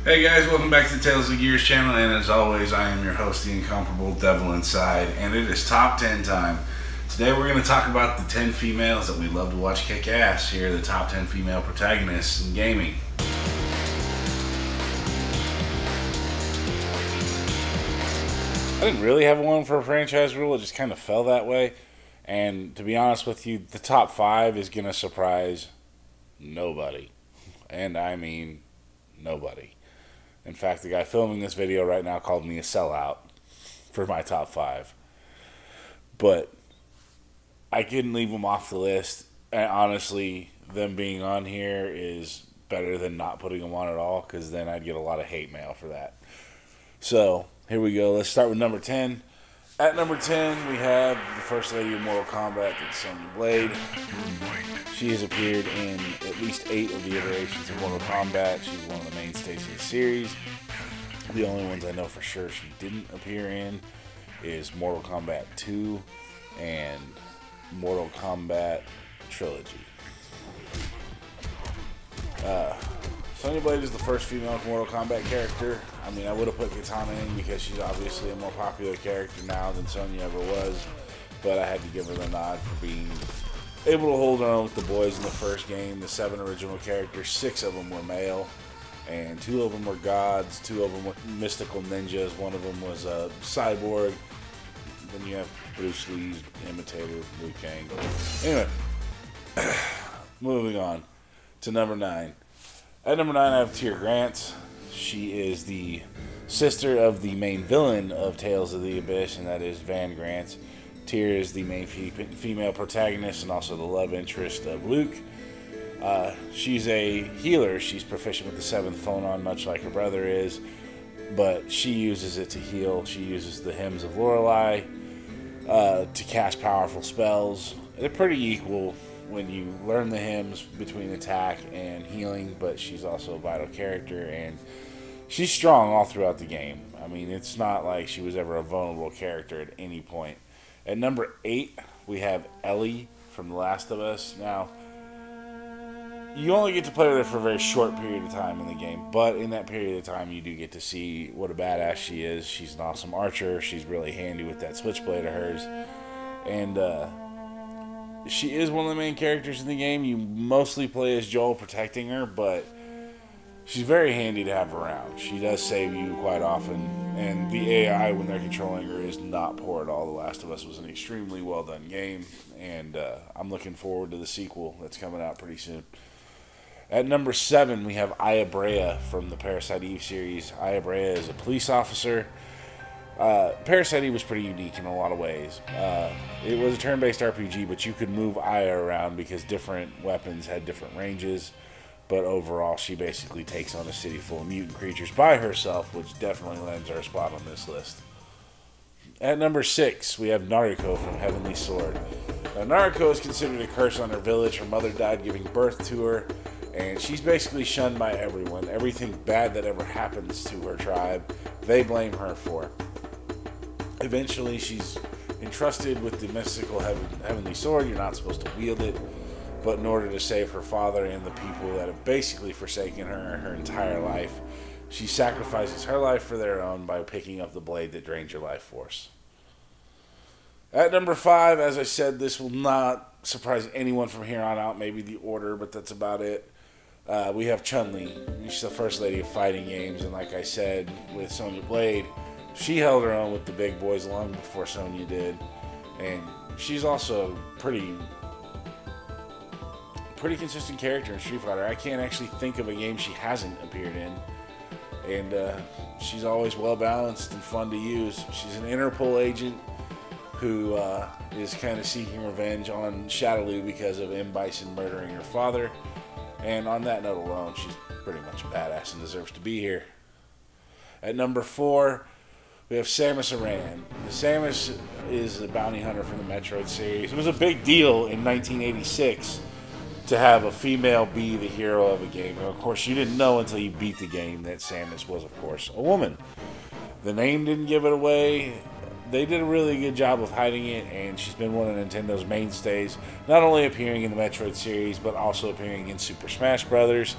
Hey guys, welcome back to the Tales of Gears channel, and as always, I am your host, the incomparable Devil Inside, and it is top 10 time. Today we're going to talk about the 10 females that we love to watch kick ass. Here are the top 10 female protagonists in gaming. I didn't really have one for a franchise rule, it just kind of fell that way. And to be honest with you, the top 5 is going to surprise nobody. And I mean nobody. In fact, the guy filming this video right now called me a sellout for my top 5. But I couldn't leave them off the list. And honestly, them being on here is better than not putting them on at all, because then I'd get a lot of hate mail for that. So, here we go. Let's start with number 10. At number 10, we have the First Lady of Mortal Kombat, that's Sonya Blade. She has appeared in at least 8 of the iterations of Mortal Kombat. She's one of the mainstays of the series. The only ones I know for sure she didn't appear in is Mortal Kombat 2 and Mortal Kombat Trilogy. Sonya Blade is the first female Mortal Kombat character. I mean, I would have put Katana in because she's obviously a more popular character now than Sonya ever was, but I had to give her the nod for being able to hold her own with the boys in the first game. The 7 original characters, 6 of them were male, and 2 of them were gods, 2 of them were mystical ninjas, 1 of them was a cyborg. Then you have Bruce Lee's imitator, Liu Kang. Anyway, moving on to number 9. At number 9, I have Tyr Grant. She is the sister of the main villain of Tales of the Abyss, and that is Van Grant. Tyr is the main female protagonist and also the love interest of Luke. She's a healer. She's proficient with the 7th Phonon, much like her brother is, but she uses it to heal. She uses the Hymns of Lorelei to cast powerful spells. They're pretty equal when you learn the hymns between attack and healing, but she's also a vital character, and she's strong all throughout the game. I mean, it's not like she was ever a vulnerable character at any point. At number 8, we have Ellie from The Last of Us. Now, you only get to play with her for a very short period of time in the game, but in that period of time, you do get to see what a badass she is. She's an awesome archer. She's really handy with that switchblade of hers. And she is one of the main characters in the game. You mostly play as Joel protecting her, but she's very handy to have around. She does save you quite often, and the AI when they're controlling her is not poor at all. The Last of Us was an extremely well done game, and I'm looking forward to the sequel that's coming out pretty soon. At number 7, we have Aya Brea from the Parasite Eve series. Aya Brea is a police officer. Parasite Eve was pretty unique in a lot of ways. It was a turn-based RPG, but you could move Aya around because different weapons had different ranges. But overall, she basically takes on a city full of mutant creatures by herself, which definitely lends her a spot on this list. At number 6, we have Nariko from Heavenly Sword. Now, Nariko is considered a curse on her village. Her mother died giving birth to her, and she's basically shunned by everyone. Everything bad that ever happens to her tribe, they blame her for. Eventually, she's entrusted with the mystical Heavenly Sword. You're not supposed to wield it. But in order to save her father and the people that have basically forsaken her entire life, she sacrifices her life for their own by picking up the blade that drains your life force. At number 5, as I said, this will not surprise anyone from here on out, maybe the order, but that's about it. We have Chun-Li. She's the first lady of fighting games, and like I said, with Sonya Blade, she held her own with the big boys long before Sonya did, and she's also pretty consistent character in Street Fighter. I can't actually think of a game she hasn't appeared in, and she's always well balanced and fun to use. She's an Interpol agent who is kind of seeking revenge on Shadaloo because of M. Bison murdering her father, and on that note alone, she's pretty much a badass and deserves to be here. At number 4, we have Samus Aran. Samus is a bounty hunter from the Metroid series. It was a big deal in 1986 to have a female be the hero of a game. And of course, you didn't know until you beat the game that Samus was, of course, a woman. The name didn't give it away. They did a really good job of hiding it, and she's been one of Nintendo's mainstays, not only appearing in the Metroid series, but also appearing in Super Smash Brothers.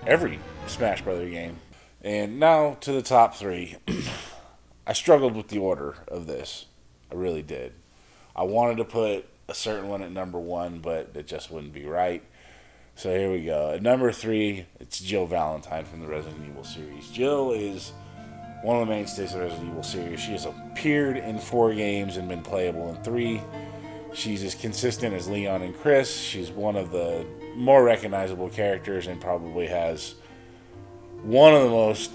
Every Smash Brother game. And now to the top 3. I struggled with the order of this. I really did. I wanted to put a certain one at number 1, but it just wouldn't be right. So here we go. At number 3, it's Jill Valentine from the Resident Evil series. Jill is one of the mainstays of the Resident Evil series. She has appeared in 4 games and been playable in 3. She's as consistent as Leon and Chris. She's one of the more recognizable characters and probably has one of the most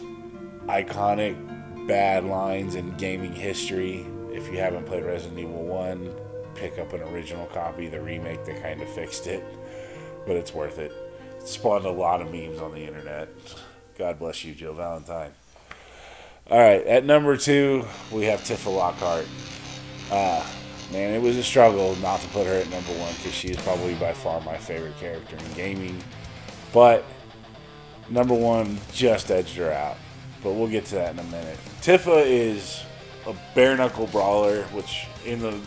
iconic bad lines in gaming history. If you haven't played Resident Evil 1, pick up an original copy, the remake that kind of fixed it. But it's worth it. It spawned a lot of memes on the internet. God bless you, Jill Valentine. Alright, at number 2, we have Tifa Lockhart. Man, it was a struggle not to put her at number 1 because she is probably by far my favorite character in gaming. But number 1 just edged her out. But we'll get to that in a minute. Tifa is a bare-knuckle brawler, which in the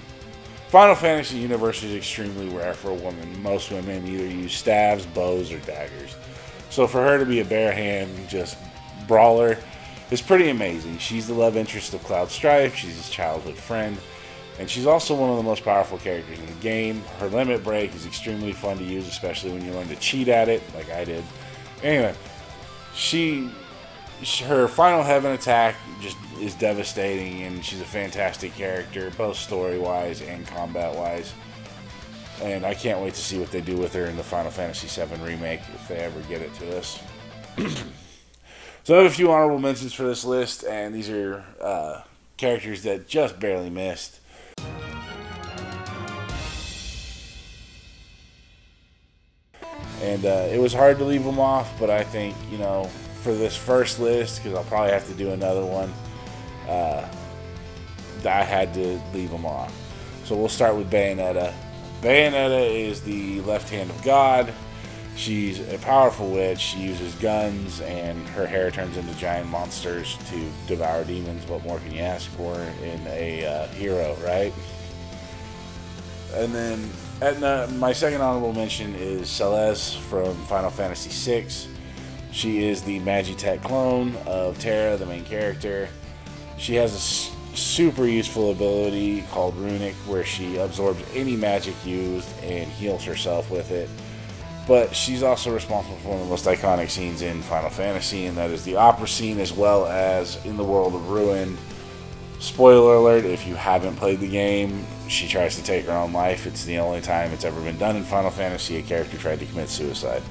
Final Fantasy universe is extremely rare for a woman. Most women either use staves, bows, or daggers. So for her to be a bare hand, just brawler, is pretty amazing. She's the love interest of Cloud Strife. She's his childhood friend. And she's also one of the most powerful characters in the game. Her limit break is extremely fun to use, especially when you learn to cheat at it, like I did. Anyway, her final heaven attack just is devastating, and she's a fantastic character, both story-wise and combat-wise. And I can't wait to see what they do with her in the Final Fantasy VII Remake, if they ever get it to us. So I have a few honorable mentions for this list, and these are characters that just barely missed. And it was hard to leave them off, but I think, you know, for this first list, because I'll probably have to do another one, I had to leave them off. So we'll start with Bayonetta. Bayonetta is the left hand of God. She's a powerful witch. She uses guns, and her hair turns into giant monsters to devour demons. What more can you ask for in a hero, right? And then my second honorable mention is Celeste from Final Fantasy VI. She is the Magitech clone of Terra, the main character. She has a super useful ability called Runic, where she absorbs any magic used and heals herself with it. But she's also responsible for one of the most iconic scenes in Final Fantasy, and that is the opera scene, as well as in the World of Ruin. Spoiler alert, if you haven't played the game, she tries to take her own life. It's the only time it's ever been done in Final Fantasy. A character tried to commit suicide.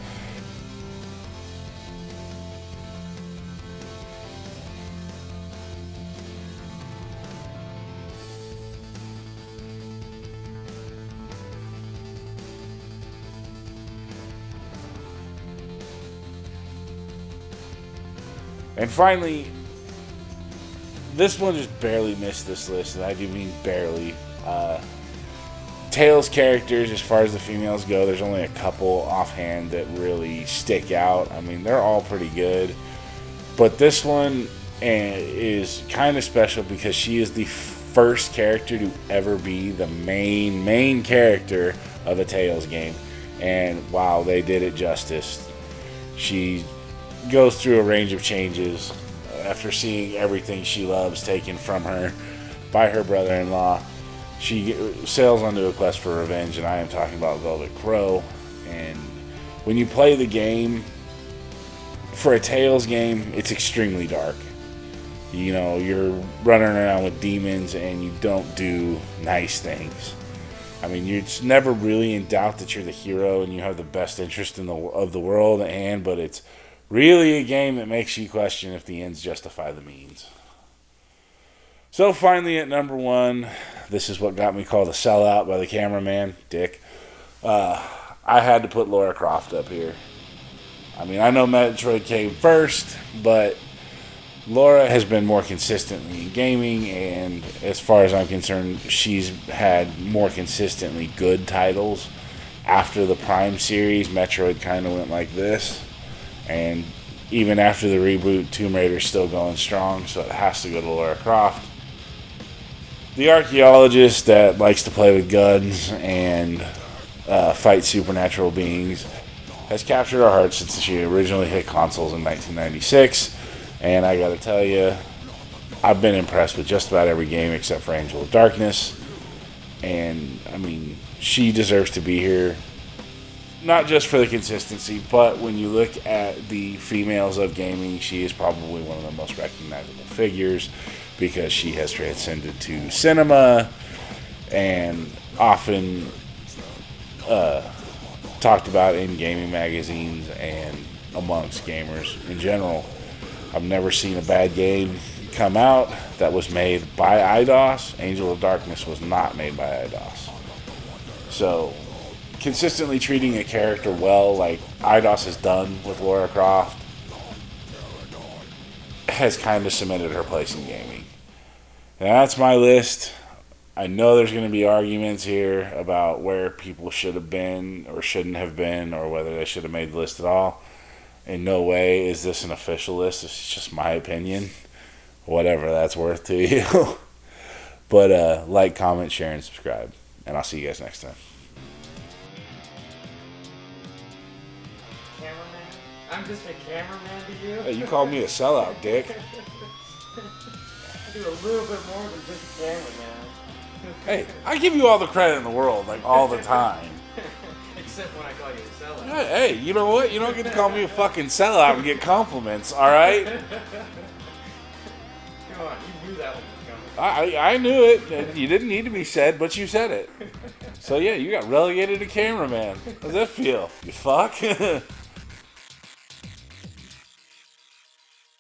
And finally, this one just barely missed this list, and I do mean barely. Tails characters, as far as the females go, there's only a couple offhand that really stick out. I mean, they're all pretty good. But this one is kind of special because she is the first character to ever be the main character of a Tails game. And wow, they did it justice. She goes through a range of changes after seeing everything she loves taken from her by her brother-in-law. She sails onto a quest for revenge, and I am talking about Velvet Crow. And when you play the game, for a Tales game, it's extremely dark. You know, you're running around with demons and you don't do nice things. I mean, you're never really in doubt that you're the hero and you have the best interest of the world at hand, but it's really a game that makes you question if the ends justify the means. So finally at number 1, this is what got me called a sellout by the cameraman, Dick. I had to put Lara Croft up here. I mean, I know Metroid came first, but Lara has been more consistently in gaming, and as far as I'm concerned, she's had more consistently good titles. After the Prime series, Metroid kind of went like this. And even after the reboot, Tomb Raider's still going strong, so it has to go to Lara Croft. The archaeologist that likes to play with guns and fight supernatural beings. has captured our hearts since she originally hit consoles in 1996. And I gotta tell you, I've been impressed with just about every game except for Angel of Darkness. And, I mean, she deserves to be here. Not just for the consistency, but when you look at the females of gaming, she is probably one of the most recognizable figures because she has transcended to cinema and often talked about in gaming magazines and amongst gamers in general. I've never seen a bad game come out that was made by IDOS. Angel of Darkness was not made by IDOS. So, consistently treating a character well, like IDOS has done with Lara Croft, has kind of cemented her place in gaming. And that's my list. I know there's going to be arguments here about where people should have been or shouldn't have been, or whether they should have made the list at all. In no way is this an official list. This is just my opinion. Whatever that's worth to you. But like, comment, share, and subscribe. And I'll see you guys next time. Cameraman? I'm just a cameraman to you? Hey, you called me a sellout, dick. I do a little bit more than just a cameraman. Hey, I give you all the credit in the world, like all the time. Except when I call you a sellout. Hey, you know what? You don't get to call me a fucking sellout and get compliments, alright? Come on, you knew that one was coming. I knew it. You didn't need to be said, but you said it. So yeah, you got relegated to cameraman. How's that feel? You fuck?